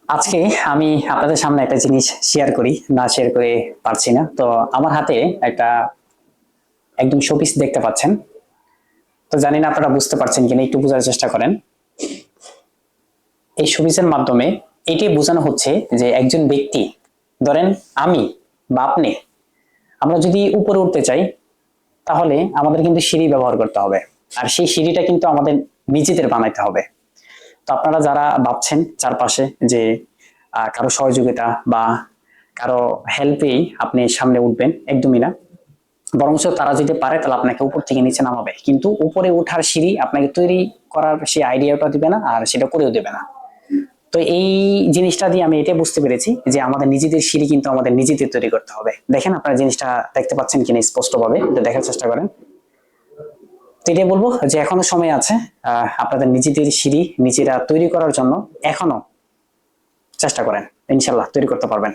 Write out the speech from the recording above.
আজকে আমি আপনাদের সামনে একটা জিনিস শেয়ার করি, না শেয়ার করে পারছি না। তো আমার হাতে একটা একদম শোপিস দেখতে পাচ্ছেন। তো জানি না আপনারা বুঝতে পারছেন কিনা, একটু বোঝার চেষ্টা করেন। এই শোপিসের মাধ্যমে এটি বোঝানো হচ্ছে যে একজন ব্যক্তি, ধরেন আমি বা আপনি, আমরা যদি উপরে উঠতে চাই তাহলে আমাদের কিন্তু সিঁড়ি ব্যবহার করতে হবে। আর সেই সিঁড়িটা কিন্তু আমাদের নিজেদের বানাইতে হবে। তো আপনারা যারা ভাবছেন চারপাশে যে কারো সহযোগিতা বা কারো হেল্পেই আপনি সামনে উঠবেন, একদমই না। বরঞ্চ তারা যদি পারে তাহলে আপনাকে উপর থেকে নিচে নামাবে, কিন্তু উপরে ওঠার সিঁড়ি আপনাকে তৈরি করার সেই আইডিয়াটা দিবে না, আর সেটা করেও দেবে না। তো এই জিনিসটা দিয়ে আমি এটা বুঝতে পেরেছি যে আমাদের নিজেদের সিঁড়ি কিন্তু আমাদের নিজেদের তৈরি করতে হবে। দেখেন আপনারা জিনিসটা দেখতে পাচ্ছেন কিনা স্পষ্ট ভাবে, দেখার চেষ্টা করেন। তো এটাই বলবো যে এখনো সময় আছে, আপনাদের নিজেদের সিঁড়ি নিজেরা তৈরি করার জন্য এখনো চেষ্টা করেন, ইনশাল্লাহ তৈরি করতে পারবেন।